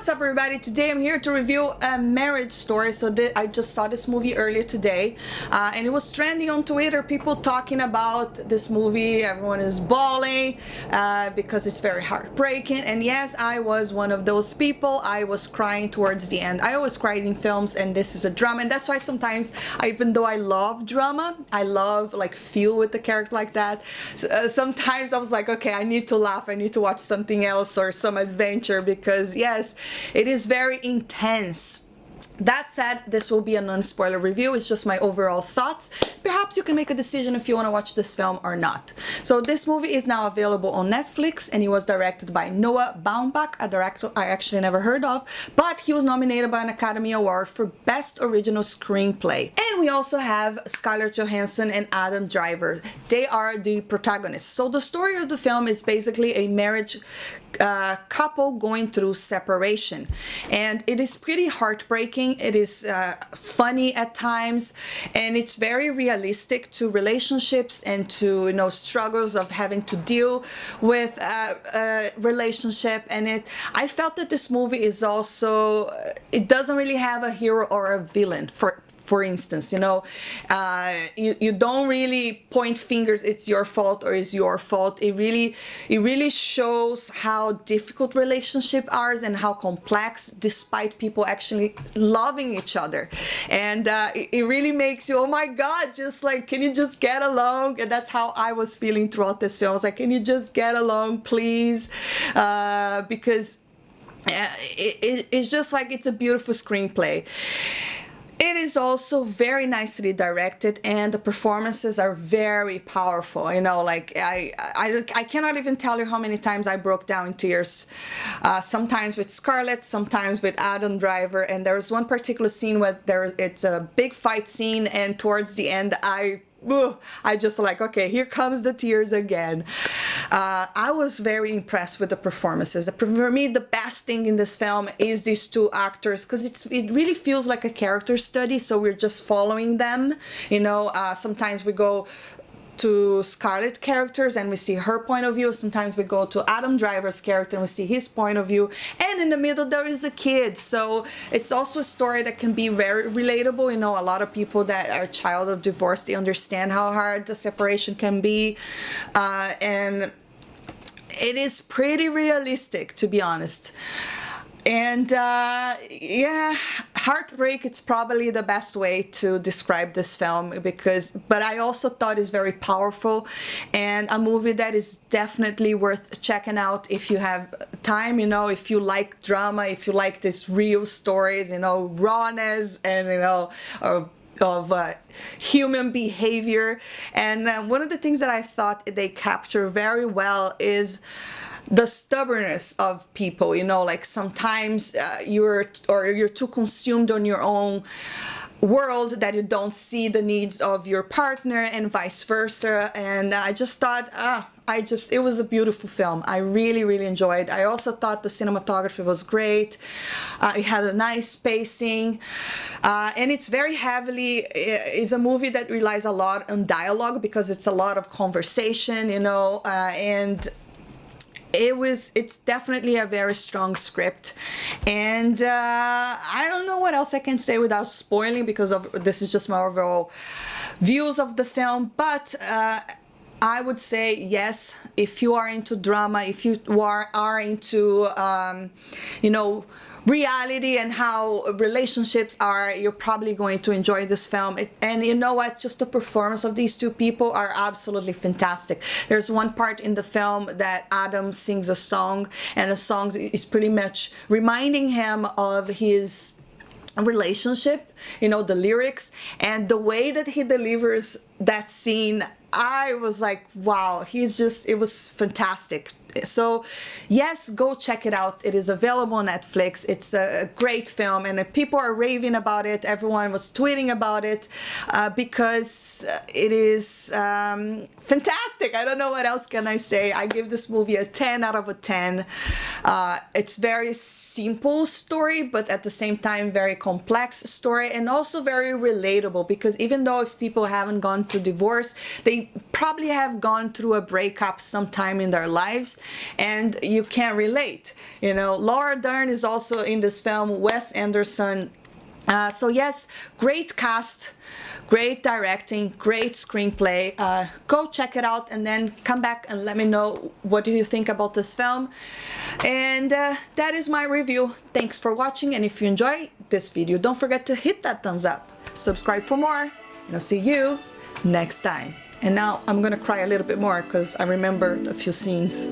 What's up, everybody? Today I'm here to review a Marriage Story. So I just saw this movie earlier today, and it was trending on Twitter. People talking about this movie. Everyone is bawling because it's very heartbreaking. And yes, I was one of those people. I was crying towards the end. I always cry in films, and this is a drama. And that's why sometimes, even though I love drama, I love feel with the character like that. Sometimes I was like, okay, I need to laugh. I need to watch something else or some adventure, because yes, it is very intense. That said, this will be a non-spoiler review. It's just my overall thoughts. Perhaps you can make a decision if you want to watch this film or not. So this movie is now available on Netflix, and it was directed by Noah Baumbach, a director I actually never heard of, but he was nominated by an Academy Award for Best Original Screenplay. And we also have Scarlett Johansson and Adam Driver. They are the protagonists. So the story of the film is basically a marriage couple going through separation, and it is pretty heartbreaking. It is funny at times, and it's very realistic to relationships and to struggles of having to deal with a relationship. And I felt that this movie is also, it doesn't really have a hero or a villain. For instance, you don't really point fingers, it's your fault or it's your fault. It really shows how difficult relationships are and how complex, despite people actually loving each other. And it really makes you, oh my God, just can you just get along? And that's how I was feeling throughout this film. I was like, can you just get along, please? Because it's just it's a beautiful screenplay. It is also very nicely directed, and the performances are very powerful. I cannot even tell you how many times I broke down in tears. Sometimes with Scarlett, sometimes with Adam Driver. And there was one particular scene where it's a big fight scene, and towards the end, I just okay, here comes the tears again. I was very impressed with the performances. For me, the best thing in this film is these two actors, because it really feels like a character study, so we're just following them. Sometimes we go to Scarlett's characters and we see her point of view. Sometimes we go to Adam Driver's character and we see his point of view. And in the middle there is a kid. So it's also a story that can be very relatable. A lot of people that are child of divorce, they understand how hard the separation can be. And it is pretty realistic, to be honest. And yeah, heartbreak, it's probably the best way to describe this film, but I also thought it's very powerful, and a movie that is definitely worth checking out if you have time, if you like drama, if you like these real stories, rawness and, of human behavior. And one of the things that I thought they capture very well is the stubbornness of people. Sometimes you're too consumed on your own world that you don't see the needs of your partner, and vice versa. And I just thought, it was a beautiful film. I really, really enjoyed. I also thought the cinematography was great. It had a nice pacing, and it's very heavily, it's a movie that relies a lot on dialogue, because it's a lot of conversation, and it's definitely a very strong script. And I don't know what else I can say without spoiling, because this is just my overall views of the film. But I would say yes, if you are into drama, if you are into reality and how relationships are, you're probably going to enjoy this film. And you know what, just the performance of these two people are absolutely fantastic. There's one part in the film that Adam sings a song, and the song is pretty much reminding him of his relationship, the lyrics, and the way that he delivers that scene, I was like, wow, it was fantastic. So yes, go check it out. It is available on Netflix. It's a great film, and people are raving about it. Everyone was tweeting about it because it is fantastic. I don't know what else can I say. I give this movie a 10 out of a 10. It's very simple story, but at the same time very complex story, and also very relatable, because even though if people haven't gone to divorce, probably have gone through a breakup sometime in their lives and you can't relate. You know, Laura Dern is also in this film, Wes Anderson. So yes, great cast, great directing, great screenplay. Go check it out and then come back and let me know what do you think about this film. And that is my review. Thanks for watching, and if you enjoy this video, don't forget to hit that thumbs up, subscribe for more, and I'll see you next time. And now I'm gonna cry a little bit more because I remembered a few scenes.